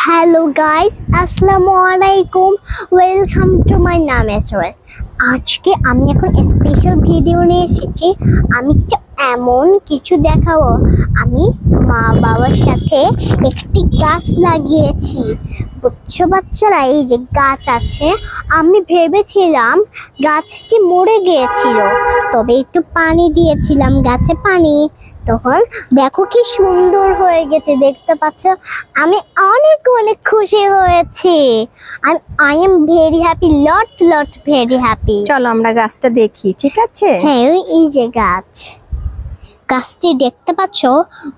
Hello guys, আসসালামু আলাইকুম। Welcome to my নাম এসওয়েল। আজকে আমি এখন স্পেশাল ভিডিও নিয়ে এসেছি। আমি এমন কিছু দেখাবো। আমি মা বাবার সাথে একটি গাছ লাগিয়েছি। বুঝছো বাচ্চারা, এই যে গাছ আছে, আমি ভেবেছিলাম গাছটি মরে গিয়েছিল, তবে একটু পানি দিয়েছিলাম গাছে পানি, তখন দেখো কি সুন্দর হয়ে গেছে, দেখতে পাচ্ছ। আমি অনেক অনেক খুশি হয়েছি। I am very happy, lot very happy. চলো আমরা গাছটা দেখি, ঠিক আছে? হ্যাঁ, এই যে গাছটি দেখতে পাচ্ছ,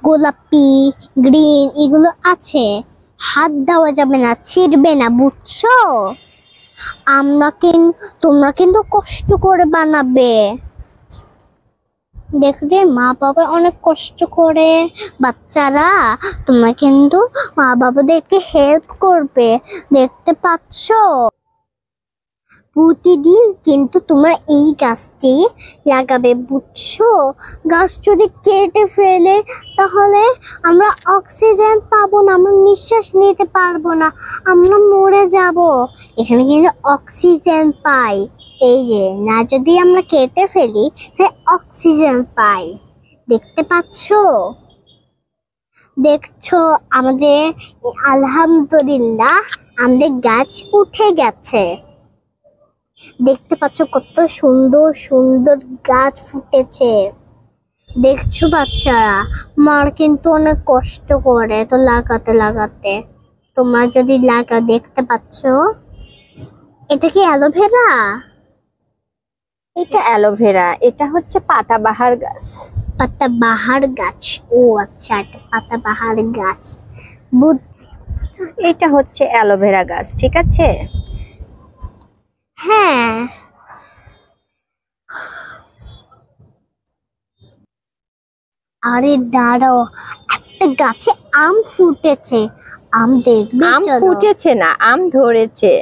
গোলাপি গ্রিন এগুলো আছে। হাত দেওয়া যাবে না, ছিঁড়বে না, বুঝছো? তোমরা কিন্তু কষ্ট করে বানাবে। দেখবে মা বাবা অনেক কষ্ট করে, বাচ্চারা তোমরা কিন্তু মা বাবাদেরকে হেল্প করবে, দেখতে পাচ্ছ। প্রতিদিন কিন্তু তোমরা এই গাছটি লাগাবে, বুঝছো? গাছ যদি কেটে ফেলে তাহলে আমরা অক্সিজেন পাবো না, আমরা নিঃশ্বাস নিতে পারবো না, আমরা মরে যাব। এখানে কিন্তু অক্সিজেন পাই। এই যে না, যদি আমরা কেটে ফেলি তাহলে অক্সিজেন পাই, দেখতে পাচ্ছো? দেখছো আমাদের, আলহামদুলিল্লাহ আমাদের গাছ উঠে গেছে। দেখতে পাচ্ছ কত সুন্দর সুন্দর গাছ ফুটেছে, দেখছো বাচ্চারা? মার কিন্তু অনেক কষ্ট করে তো লাগাতে। তোমরা যদি লাগা, দেখতে পাচ্ছ। এটা কি অ্যালোভেরা? এটা অ্যালোভেরা, এটা হচ্ছে পাতাবাহার গাছ। পাতাবাহার গাছ, ও আচ্ছা, এটা পাতাবাহার গাছ। এটা হচ্ছে অ্যালোভেরা গাছ, ঠিক আছে? হ্যাঁ, আরে দাঁড়াও, একটা গাছে আম ফুটেছে, আম দেখবে? আম চলো। ফুটেছে না, আম ধরেছে।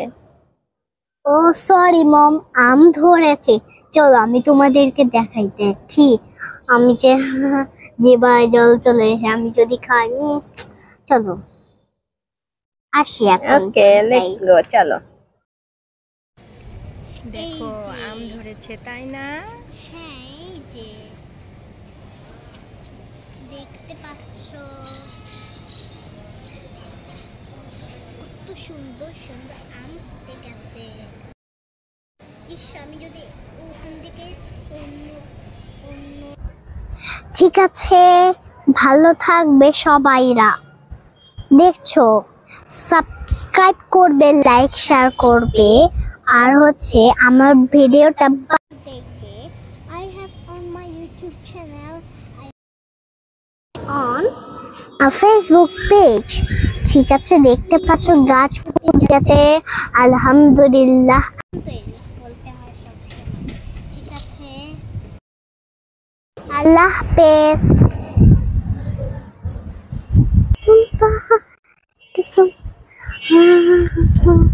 ও সরি মম, আম ধরেছে। চলো আমি তোমাদেরকে দেখাই, দেখি আমি যে জিভায় জল চলে এসে আমি যদি খাই। চলো আসি এখন। ওকে, লেটস গো, চলো। দেখো আম ধরেছে, তাই না? হ্যাঁ, এই যে দেখতে পাচ্ছো কত সুন্দর সুন্দর আম ফুটে গেছে। ইস, আমি যদি ওখান থেকে অন্য ঠিক আছে, ভালো থাকবে সবাইরা। দেখছো, সাবস্ক্রাইব করবে, লাইক শেয়ার করবে, আর হচ্ছে আমার ভিডিওটা দেখবে। I have on my YouTube channel, on a Facebook page, ঠিক আছে? দেখতে পাচ্ছ গাছ ফুটে গেছে, আলহামদুলিল্লাহ বলতে হয় সব, ঠিক আছে? আল্লাহ হাফেজ।